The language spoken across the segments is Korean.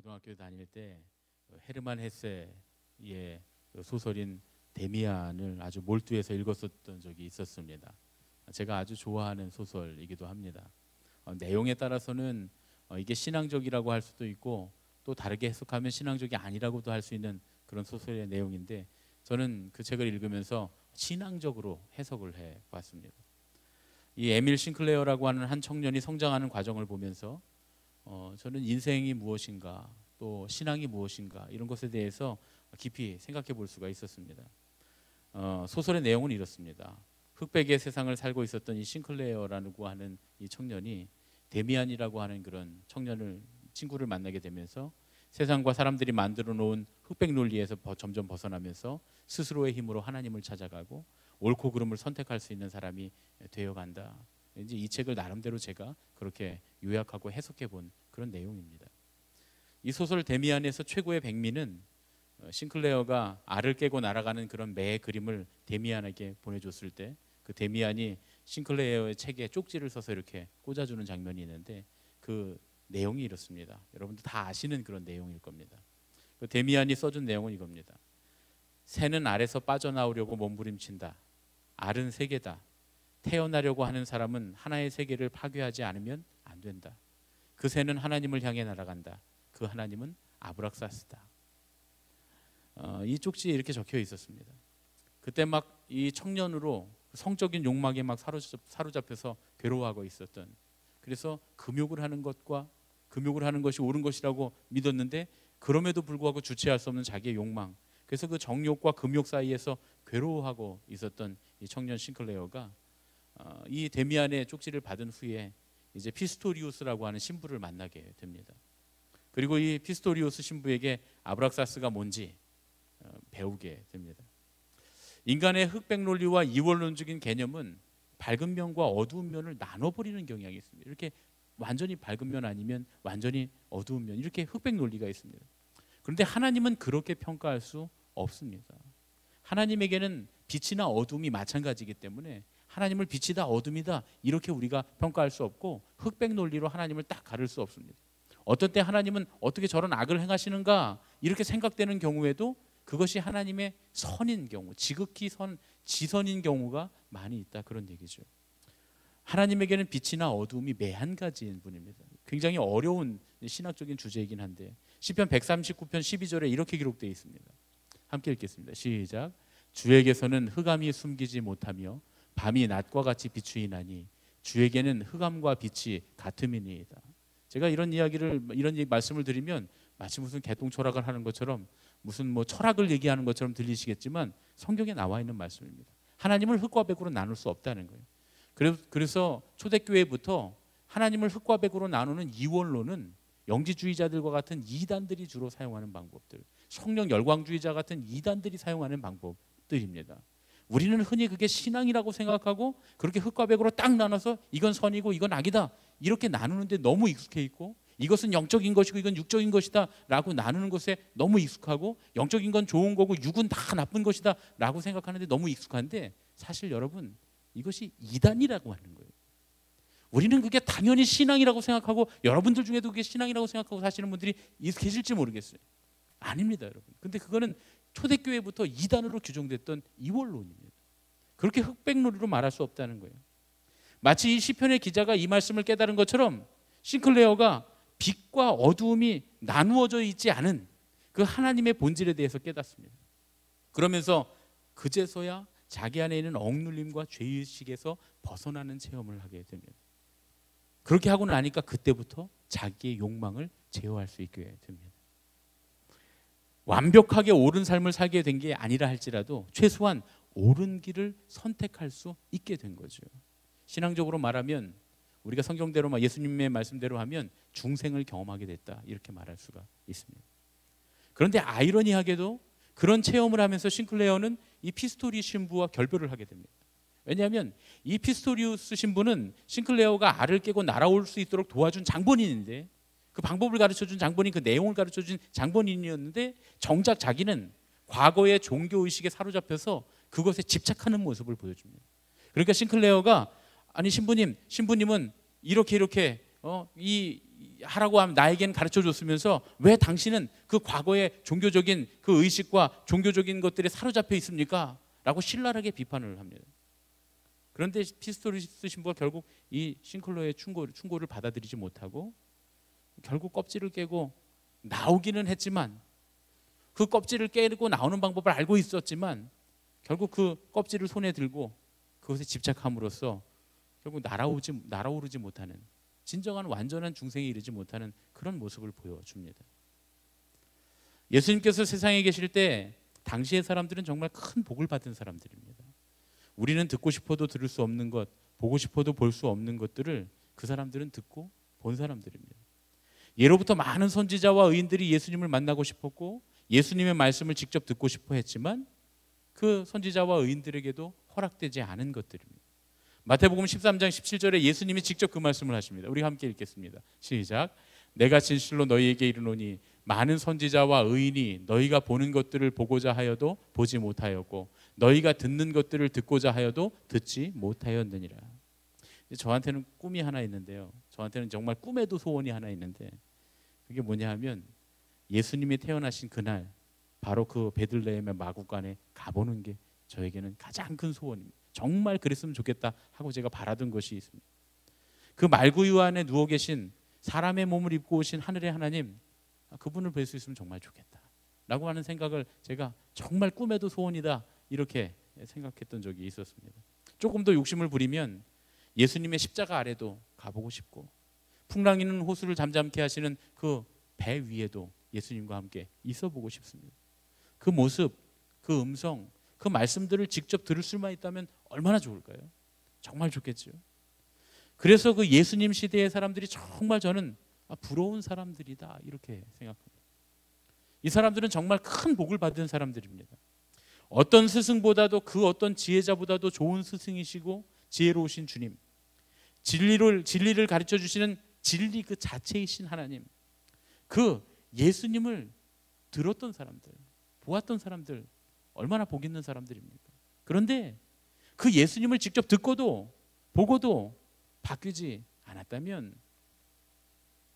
고등학교 다닐 때 헤르만 헤세의 소설인 데미안을 아주 몰두해서 읽었었던 적이 있었습니다. 제가 아주 좋아하는 소설이기도 합니다. 내용에 따라서는 이게 신앙적이라고 할 수도 있고 또 다르게 해석하면 신앙적이 아니라고도 할 수 있는 그런 소설의 내용인데 저는 그 책을 읽으면서 신앙적으로 해석을 해봤습니다. 이 에밀 싱클레어라고 하는 한 청년이 성장하는 과정을 보면서 저는 인생이 무엇인가 또 신앙이 무엇인가 이런 것에 대해서 깊이 생각해 볼 수가 있었습니다. 소설의 내용은 이렇습니다. 흑백의 세상을 살고 있었던 이 싱클레어라고 하는 이 청년이 데미안이라고 하는 그런 친구를 만나게 되면서 세상과 사람들이 만들어 놓은 흑백 논리에서 점점 벗어나면서 스스로의 힘으로 하나님을 찾아가고 옳고 그름을 선택할 수 있는 사람이 되어간다. 이제 이 책을 나름대로 제가 그렇게 요약하고 해석해 본 그런 내용입니다. 이 소설 데미안에서 최고의 백미는 싱클레어가 알을 깨고 날아가는 그런 매의 그림을 데미안에게 보내줬을 때 그 데미안이 싱클레어의 책에 쪽지를 써서 이렇게 꽂아주는 장면이 있는데 그 내용이 이렇습니다. 여러분들 다 아시는 그런 내용일 겁니다. 그 데미안이 써준 내용은 이겁니다. 새는 알에서 빠져나오려고 몸부림친다. 알은 세계다. 태어나려고 하는 사람은 하나의 세계를 파괴하지 않으면 안 된다. 그 새는 하나님을 향해 날아간다. 그 하나님은 아브락사스다. 이 쪽지에 이렇게 적혀 있었습니다. 그때 막 이 청년으로 성적인 욕망에 막 사로잡혀서 괴로워하고 있었던, 그래서 금욕을 하는 것이 옳은 것이라고 믿었는데 그럼에도 불구하고 주체할 수 없는 자기의 욕망, 그래서 그 정욕과 금욕 사이에서 괴로워하고 있었던 이 청년 싱클레어가 이 데미안의 쪽지를 받은 후에 이제 피스토리우스라고 하는 신부를 만나게 됩니다. 그리고 이 피스토리우스 신부에게 아브락사스가 뭔지 배우게 됩니다. 인간의 흑백 논리와 이원론적인 개념은 밝은 면과 어두운 면을 나눠버리는 경향이 있습니다. 이렇게 완전히 밝은 면 아니면 완전히 어두운 면, 이렇게 흑백 논리가 있습니다. 그런데 하나님은 그렇게 평가할 수 없습니다. 하나님에게는 빛이나 어둠이 마찬가지이기 때문에 하나님을 빛이다 어둠이다 이렇게 우리가 평가할 수 없고 흑백 논리로 하나님을 딱 가를 수 없습니다. 어떤 때 하나님은 어떻게 저런 악을 행하시는가 이렇게 생각되는 경우에도 그것이 하나님의 선인 경우, 지극히 지선인 경우가 많이 있다, 그런 얘기죠. 하나님에게는 빛이나 어두움이 매한 가지인 분입니다. 굉장히 어려운 신학적인 주제이긴 한데 시편 139편 12절에 이렇게 기록되어 있습니다. 함께 읽겠습니다. 시작. 주에게서는 흑암이 숨기지 못하며 밤이 낮과 같이 비추이나니 주에게는 흑암과 빛이 같음이니이다. 제가 이런 말씀을 드리면 마치 무슨 개똥철학을 하는 것처럼 무슨 철학을 얘기하는 것처럼 들리시겠지만 성경에 나와 있는 말씀입니다. 하나님을 흑과 백으로 나눌 수 없다는 거예요. 그래서 초대교회부터 하나님을 흑과 백으로 나누는 이원론은 영지주의자들과 같은 이단들이 주로 사용하는 방법들, 성령 열광주의자 같은 이단들이 사용하는 방법들입니다. 우리는 흔히 그게 신앙이라고 생각하고 그렇게 흑과 백으로 딱 나눠서 이건 선이고 이건 악이다 이렇게 나누는데 너무 익숙해 있고, 이것은 영적인 것이고 이건 육적인 것이다 라고 나누는 것에 너무 익숙하고, 영적인 건 좋은 거고 육은 다 나쁜 것이다 라고 생각하는데 너무 익숙한데, 사실 여러분 이것이 이단이라고 하는 거예요. 우리는 그게 당연히 신앙이라고 생각하고 여러분들 중에도 그게 신앙이라고 생각하고 사시는 분들이 계실지 모르겠어요. 아닙니다, 여러분. 근데 그거는 초대교회부터 이단으로 규정됐던 이원론입니다. 그렇게 흑백놀이로 말할 수 없다는 거예요. 마치 이 시편의 기자가 이 말씀을 깨달은 것처럼 싱클레어가 빛과 어두움이 나누어져 있지 않은 그 하나님의 본질에 대해서 깨닫습니다. 그러면서 그제서야 자기 안에 있는 억눌림과 죄의식에서 벗어나는 체험을 하게 됩니다. 그렇게 하고 나니까 그때부터 자기의 욕망을 제어할 수 있게 됩니다. 완벽하게 옳은 삶을 살게 된 게 아니라 할지라도 최소한 옳은 길을 선택할 수 있게 된 거죠. 신앙적으로 말하면 우리가 성경대로 예수님의 말씀대로 하면 중생을 경험하게 됐다 이렇게 말할 수가 있습니다. 그런데 아이러니하게도 그런 체험을 하면서 싱클레어는 이 피스토리 신부와 결별을 하게 됩니다. 왜냐하면 이 피스토리우스 신부는 싱클레어가 알을 깨고 날아올 수 있도록 도와준 장본인인데, 그 방법을 가르쳐준 장본인, 그 내용을 가르쳐준 장본인이었는데 정작 자기는 과거의 종교의식에 사로잡혀서 그것에 집착하는 모습을 보여줍니다. 그러니까 싱클레어가 아니 신부님은 이렇게 이 하라고 하면 나에겐 가르쳐 줬으면서 왜 당신은 그 과거의 종교적인 그 의식과 종교적인 것들에 사로잡혀 있습니까? 라고 신랄하게 비판을 합니다. 그런데 피스토리우스 신부가 결국 이 싱클러의 충고를 받아들이지 못하고 결국 껍질을 깨고 나오기는 했지만, 그 껍질을 깨고 나오는 방법을 알고 있었지만 결국 그 껍질을 손에 들고 그것에 집착함으로써 결국 날아오르지 못하는, 진정한 완전한 중생에 이르지 못하는 그런 모습을 보여줍니다. 예수님께서 세상에 계실 때 당시의 사람들은 정말 큰 복을 받은 사람들입니다. 우리는 듣고 싶어도 들을 수 없는 것, 보고 싶어도 볼 수 없는 것들을 그 사람들은 듣고 본 사람들입니다. 예로부터 많은 선지자와 의인들이 예수님을 만나고 싶었고 예수님의 말씀을 직접 듣고 싶어 했지만 그 선지자와 의인들에게도 허락되지 않은 것들입니다. 마태복음 13장 17절에 예수님이 직접 그 말씀을 하십니다. 우리 함께 읽겠습니다. 시작. 내가 진실로 너희에게 이르노니 많은 선지자와 의인이 너희가 보는 것들을 보고자 하여도 보지 못하였고 너희가 듣는 것들을 듣고자 하여도 듣지 못하였느니라. 저한테는 꿈이 하나 있는데요. 저한테는 정말 꿈에도 소원이 하나 있는데 그게 뭐냐 하면 예수님이 태어나신 그날 바로 그 베들레헴의 마구간에 가보는 게 저에게는 가장 큰 소원입니다. 정말 그랬으면 좋겠다 하고 제가 바라던 것이 있습니다. 그 말구유 안에 누워 계신 사람의 몸을 입고 오신 하늘의 하나님, 그분을 뵐 수 있으면 정말 좋겠다 라고 하는 생각을 제가 정말 꿈에도 소원이다 이렇게 생각했던 적이 있었습니다. 조금 더 욕심을 부리면 예수님의 십자가 아래도 가보고 싶고 풍랑이는 호수를 잠잠케 하시는 그 배 위에도 예수님과 함께 있어보고 싶습니다. 그 모습, 그 음성, 그 말씀들을 직접 들을 수만 있다면 얼마나 좋을까요? 정말 좋겠죠. 그래서 그 예수님 시대의 사람들이 정말 저는 부러운 사람들이다 이렇게 생각합니다. 이 사람들은 정말 큰 복을 받은 사람들입니다. 어떤 스승보다도 그 어떤 지혜자보다도 좋은 스승이시고 지혜로우신 주님, 진리를 가르쳐 주시는 진리 그 자체이신 하나님, 그 예수님을 들었던 사람들, 보았던 사람들 얼마나 복 있는 사람들입니까? 그런데 그 예수님을 직접 듣고도 보고도 바뀌지 않았다면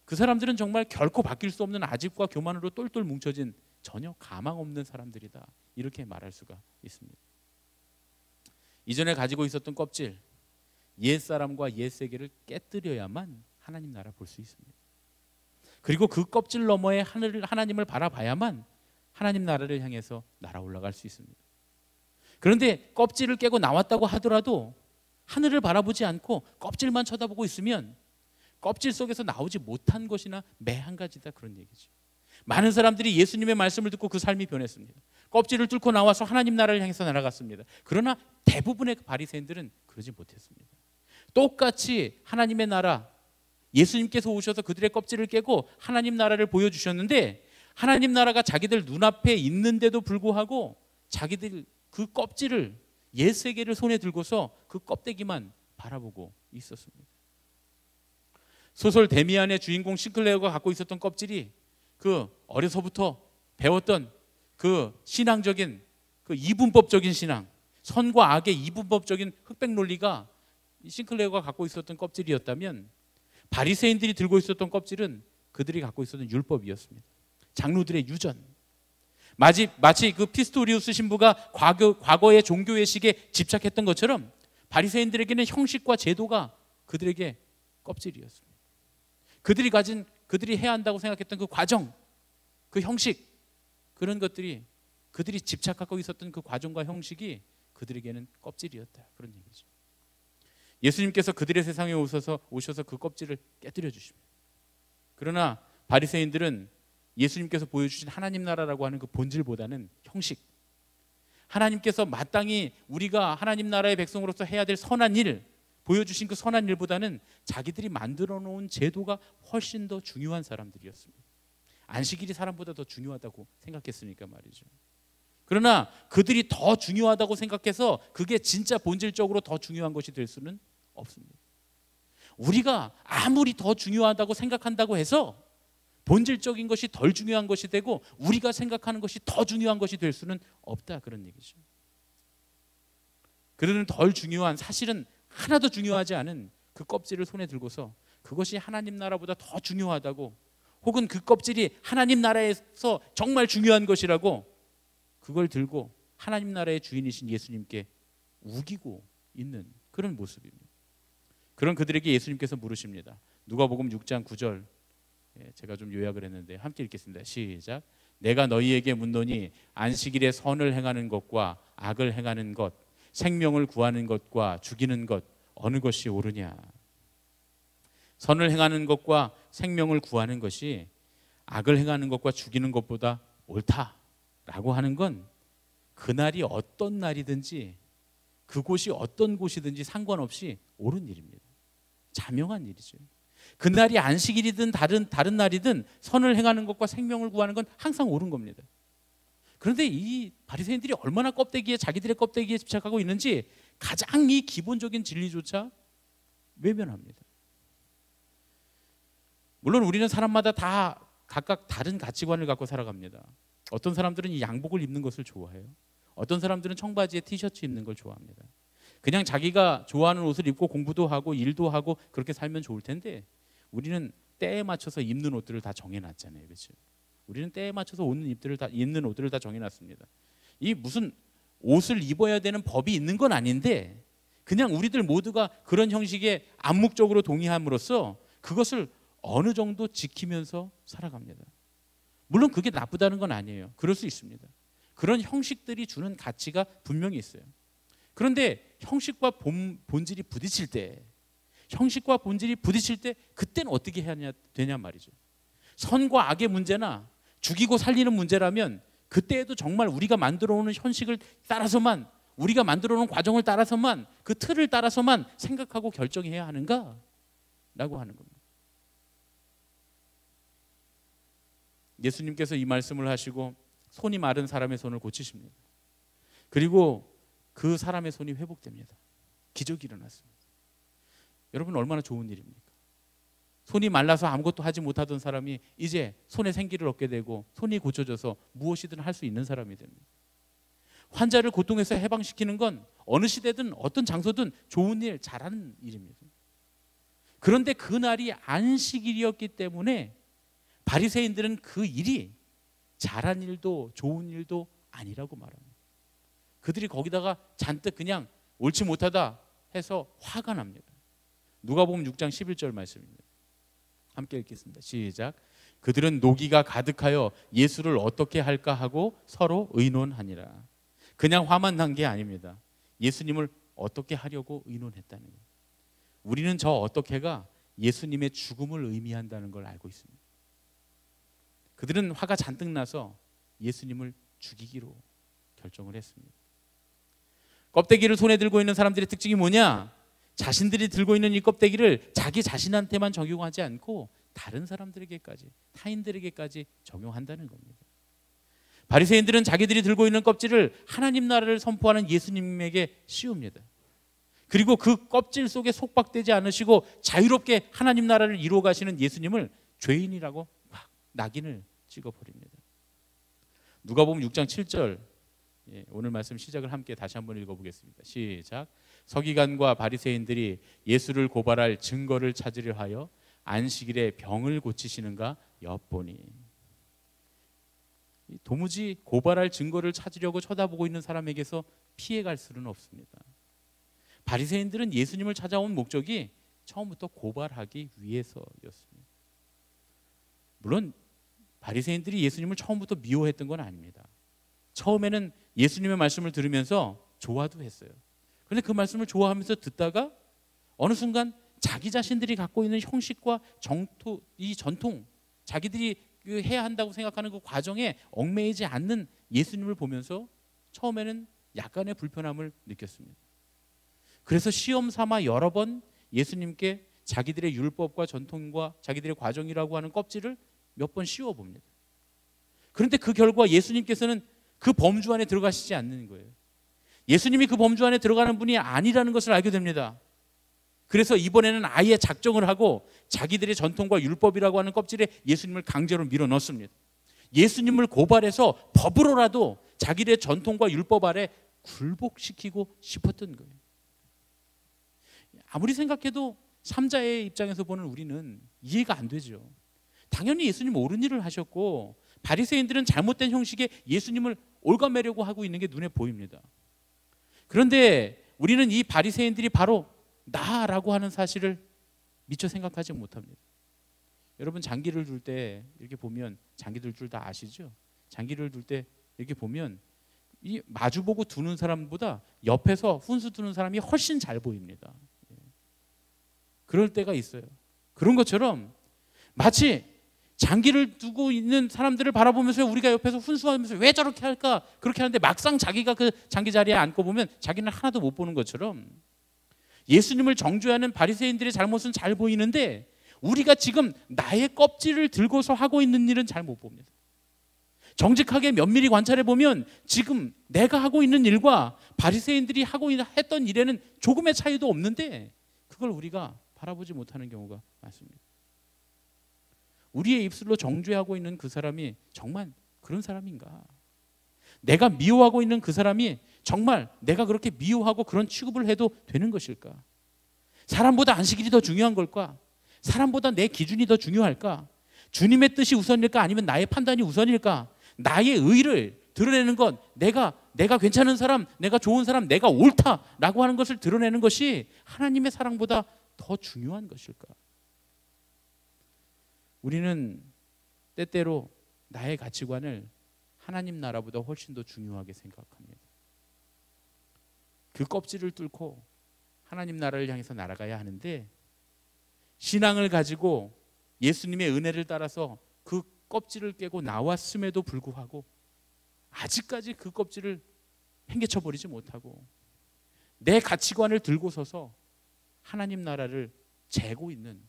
그 사람들은 정말 결코 바뀔 수 없는 아집과 교만으로 똘똘 뭉쳐진 전혀 가망 없는 사람들이다 이렇게 말할 수가 있습니다. 이전에 가지고 있었던 껍질, 옛사람과 옛세계를 깨뜨려야만 하나님 나라 볼 수 있습니다. 그리고 그 껍질 너머에 하나님을 바라봐야만 하나님 나라를 향해서 날아 올라갈 수 있습니다. 그런데 껍질을 깨고 나왔다고 하더라도 하늘을 바라보지 않고 껍질만 쳐다보고 있으면 껍질 속에서 나오지 못한 것이나 매 한 가지다 그런 얘기죠. 많은 사람들이 예수님의 말씀을 듣고 그 삶이 변했습니다. 껍질을 뚫고 나와서 하나님 나라를 향해서 날아갔습니다. 그러나 대부분의 바리새인들은 그러지 못했습니다. 똑같이 하나님의 나라, 예수님께서 오셔서 그들의 껍질을 깨고 하나님 나라를 보여주셨는데 하나님 나라가 자기들 눈앞에 있는데도 불구하고 자기들 그 껍질을, 옛 세계를 손에 들고서 그 껍데기만 바라보고 있었습니다. 소설 데미안의 주인공 싱클레어가 갖고 있었던 껍질이 그 어려서부터 배웠던 그 신앙적인 그 이분법적인 신앙, 선과 악의 이분법적인 흑백 논리가 싱클레어가 갖고 있었던 껍질이었다면 바리새인들이 들고 있었던 껍질은 그들이 갖고 있었던 율법이었습니다. 장로들의 유전. 마치 그 피스토리우스 신부가 과거의 종교의식에 집착했던 것처럼 바리새인들에게는 형식과 제도가 그들에게 껍질이었습니다. 그들이 해야 한다고 생각했던 그 과정, 그 형식, 그런 것들이 그들이 집착하고 있었던 그 과정과 형식이 그들에게는 껍질이었다 그런 얘기죠. 예수님께서 그들의 세상에 오셔서 그 껍질을 깨뜨려 주십니다. 그러나 바리새인들은 예수님께서 보여주신 하나님 나라라고 하는 그 본질보다는 형식, 하나님께서 마땅히 우리가 하나님 나라의 백성으로서 해야 될 선한 일, 보여주신 그 선한 일보다는 자기들이 만들어 놓은 제도가 훨씬 더 중요한 사람들이었습니다. 안식일이 사람보다 더 중요하다고 생각했으니까 말이죠. 그러나 그들이 더 중요하다고 생각해서 그게 진짜 본질적으로 더 중요한 것이 될 수는 없습니다. 우리가 아무리 더 중요하다고 생각한다고 해서 본질적인 것이 덜 중요한 것이 되고 우리가 생각하는 것이 더 중요한 것이 될 수는 없다 그런 얘기죠. 그들은 덜 중요한, 사실은 하나도 중요하지 않은 그 껍질을 손에 들고서 그것이 하나님 나라보다 더 중요하다고, 혹은 그 껍질이 하나님 나라에서 정말 중요한 것이라고 그걸 들고 하나님 나라의 주인이신 예수님께 우기고 있는 그런 모습입니다. 그런 그들에게 예수님께서 물으십니다. 누가복음 6장 9절, 제가 좀 요약을 했는데 함께 읽겠습니다. 시작. 내가 너희에게 묻노니 안식일에 선을 행하는 것과 악을 행하는 것, 생명을 구하는 것과 죽이는 것, 어느 것이 옳으냐? 선을 행하는 것과 생명을 구하는 것이 악을 행하는 것과 죽이는 것보다 옳다라고 하는 건 그날이 어떤 날이든지 그곳이 어떤 곳이든지 상관없이 옳은 일입니다. 자명한 일이죠. 그날이 안식일이든 다른 날이든 선을 행하는 것과 생명을 구하는 건 항상 옳은 겁니다. 그런데 이 바리새인들이 얼마나 자기들의 껍데기에 집착하고 있는지 가장 이 기본적인 진리조차 외면합니다. 물론 우리는 사람마다 다 각각 다른 가치관을 갖고 살아갑니다. 어떤 사람들은 이 양복을 입는 것을 좋아해요. 어떤 사람들은 청바지에 티셔츠 입는 걸 좋아합니다. 그냥 자기가 좋아하는 옷을 입고 공부도 하고 일도 하고 그렇게 살면 좋을 텐데, 우리는 때에 맞춰서 입는 옷들을 다 정해놨잖아요. 그렇죠? 우리는 때에 맞춰서 입는 옷들을 다 정해놨습니다. 이 무슨 옷을 입어야 되는 법이 있는 건 아닌데, 그냥 우리들 모두가 그런 형식에 암묵적으로 동의함으로써 그것을 어느 정도 지키면서 살아갑니다. 물론 그게 나쁘다는 건 아니에요. 그럴 수 있습니다. 그런 형식들이 주는 가치가 분명히 있어요. 그런데 형식과 본질이 부딪힐 때, 그때는 어떻게 해야 되냐 말이죠. 선과 악의 문제나 죽이고 살리는 문제라면 그때에도 정말 우리가 만들어 오는 현식을 따라서만, 우리가 만들어 놓은 과정을 따라서만, 그 틀을 따라서만 생각하고 결정해야 하는가? 라고 하는 겁니다. 예수님께서 이 말씀을 하시고 손이 마른 사람의 손을 고치십니다. 그리고 그 사람의 손이 회복됩니다. 기적이 일어났습니다. 여러분, 얼마나 좋은 일입니까? 손이 말라서 아무것도 하지 못하던 사람이 이제 손에 생기를 얻게 되고 손이 고쳐져서 무엇이든 할 수 있는 사람이 됩니다. 환자를 고통에서 해방시키는 건 어느 시대든 어떤 장소든 좋은 일, 잘하는 일입니다. 그런데 그날이 안식일이었기 때문에 바리새인들은 그 일이 잘한 일도 좋은 일도 아니라고 말합니다. 그들이 거기다가 잔뜩 그냥 옳지 못하다 해서 화가 납니다. 누가복음 6장 11절 말씀입니다. 함께 읽겠습니다. 시작. 그들은 노기가 가득하여 예수를 어떻게 할까 하고 서로 의논하니라. 그냥 화만 난 게 아닙니다. 예수님을 어떻게 하려고 의논했다는 거예요. 우리는 저 어떻게가 예수님의 죽음을 의미한다는 걸 알고 있습니다. 그들은 화가 잔뜩 나서 예수님을 죽이기로 결정을 했습니다. 껍데기를 손에 들고 있는 사람들의 특징이 뭐냐? 자신들이 들고 있는 이 껍데기를 자기 자신한테만 적용하지 않고 다른 사람들에게까지, 타인들에게까지 적용한다는 겁니다. 바리새인들은 자기들이 들고 있는 껍질을 하나님 나라를 선포하는 예수님에게 씌웁니다. 그리고 그 껍질 속에 속박되지 않으시고 자유롭게 하나님 나라를 이루어 가시는 예수님을 죄인이라고 막 낙인을 찍어버립니다. 누가복음 6장 7절, 오늘 말씀 시작을 함께 다시 한번 읽어보겠습니다. 시작. 서기관과 바리새인들이 예수를 고발할 증거를 찾으려 하여 안식일에 병을 고치시는가 엿보니. 도무지 고발할 증거를 찾으려고 쳐다보고 있는 사람에게서 피해갈 수는 없습니다. 바리새인들은 예수님을 찾아온 목적이 처음부터 고발하기 위해서였습니다. 물론 바리새인들이 예수님을 처음부터 미워했던 건 아닙니다. 처음에는 예수님의 말씀을 들으면서 좋아도 했어요. 그런데 그 말씀을 좋아하면서 듣다가 어느 순간 자기 자신들이 갖고 있는 형식과 이 전통, 자기들이 해야 한다고 생각하는 그 과정에 얽매이지 않는 예수님을 보면서 처음에는 약간의 불편함을 느꼈습니다. 그래서 시험 삼아 여러 번 예수님께 자기들의 율법과 전통과 자기들의 과정이라고 하는 껍질을 몇 번 씌워봅니다. 그런데 그 결과 예수님께서는 그 범주 안에 들어가시지 않는 거예요. 예수님이 그 범주 안에 들어가는 분이 아니라는 것을 알게 됩니다. 그래서 이번에는 아예 작정을 하고 자기들의 전통과 율법이라고 하는 껍질에 예수님을 강제로 밀어 넣습니다. 예수님을 고발해서 법으로라도 자기들의 전통과 율법 아래 굴복시키고 싶었던 거예요. 아무리 생각해도 삼자의 입장에서 보는 우리는 이해가 안 되죠. 당연히 예수님 옳은 일을 하셨고 바리새인들은 잘못된 형식의 예수님을 올가매려고 하고 있는 게 눈에 보입니다. 그런데 우리는 이 바리새인들이 바로 나라고 하는 사실을 미처 생각하지 못합니다. 여러분 장기를 둘 때 이렇게 보면, 장기 둘 줄 다 아시죠? 장기를 둘 때 이렇게 보면 이 마주보고 두는 사람보다 옆에서 훈수 두는 사람이 훨씬 잘 보입니다. 그럴 때가 있어요. 그런 것처럼 마치 장기를 두고 있는 사람들을 바라보면서 우리가 옆에서 훈수하면서 왜 저렇게 할까 그렇게 하는데 막상 자기가 그 장기 자리에 앉고 보면 자기는 하나도 못 보는 것처럼 예수님을 정죄하는 바리새인들의 잘못은 잘 보이는데 우리가 지금 나의 껍질을 들고서 하고 있는 일은 잘 못 봅니다. 정직하게 면밀히 관찰해 보면 지금 내가 하고 있는 일과 바리새인들이 했던 일에는 조금의 차이도 없는데 그걸 우리가 바라보지 못하는 경우가 많습니다. 우리의 입술로 정죄하고 있는 그 사람이 정말 그런 사람인가? 내가 미워하고 있는 그 사람이 정말 내가 그렇게 미워하고 그런 취급을 해도 되는 것일까? 사람보다 안식일이 더 중요한 걸까? 사람보다 내 기준이 더 중요할까? 주님의 뜻이 우선일까? 아니면 나의 판단이 우선일까? 나의 의를 드러내는 건 내가 괜찮은 사람, 내가 좋은 사람, 내가 옳다라고 하는 것을 드러내는 것이 하나님의 사랑보다 더 중요한 것일까? 우리는 때때로 나의 가치관을 하나님 나라보다 훨씬 더 중요하게 생각합니다. 그 껍질을 뚫고 하나님 나라를 향해서 날아가야 하는데 신앙을 가지고 예수님의 은혜를 따라서 그 껍질을 깨고 나왔음에도 불구하고 아직까지 그 껍질을 팽개쳐 버리지 못하고 내 가치관을 들고 서서 하나님 나라를 재고 있는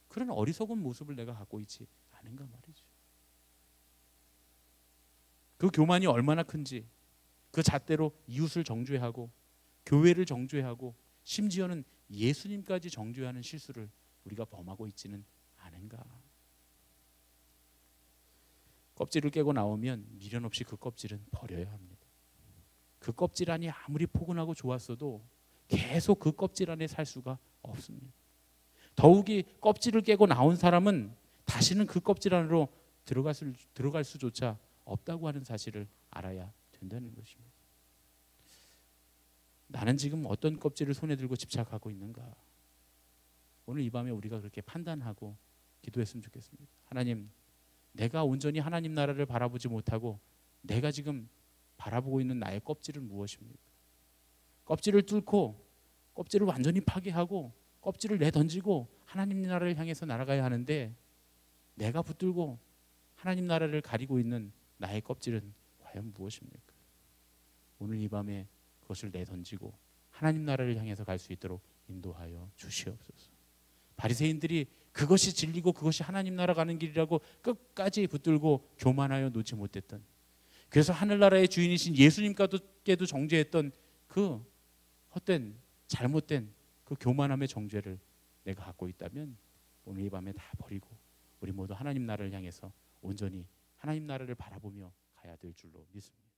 그런 어리석은 모습을 내가 갖고 있지 않은가 말이죠. 그 교만이 얼마나 큰지 그 잣대로 이웃을 정죄하고 교회를 정죄하고 심지어는 예수님까지 정죄하는 실수를 우리가 범하고 있지는 않은가. 껍질을 깨고 나오면 미련 없이 그 껍질은 버려야 합니다. 그 껍질 안이 아무리 포근하고 좋았어도 계속 그 껍질 안에 살 수가 없습니다. 더욱이 껍질을 깨고 나온 사람은 다시는 그 껍질 안으로 들어갈 수조차 없다고 하는 사실을 알아야 된다는 것입니다. 나는 지금 어떤 껍질을 손에 들고 집착하고 있는가? 오늘 이 밤에 우리가 그렇게 판단하고 기도했으면 좋겠습니다. 하나님, 내가 온전히 하나님 나라를 바라보지 못하고 내가 지금 바라보고 있는 나의 껍질은 무엇입니까? 껍질을 뚫고 껍질을 완전히 파괴하고 껍질을 내던지고 하나님 나라를 향해서 날아가야 하는데 내가 붙들고 하나님 나라를 가리고 있는 나의 껍질은 과연 무엇입니까? 오늘 이 밤에 그것을 내던지고 하나님 나라를 향해서 갈 수 있도록 인도하여 주시옵소서. 바리새인들이 그것이 진리고 그것이 하나님 나라 가는 길이라고 끝까지 붙들고 교만하여 놓지 못했던, 그래서 하늘나라의 주인이신 예수님께도 정죄했던 그 헛된 잘못된 그 교만함의 정죄를 내가 갖고 있다면 오늘 이 밤에 다 버리고 우리 모두 하나님 나라를 향해서 온전히 하나님 나라를 바라보며 가야 될 줄로 믿습니다.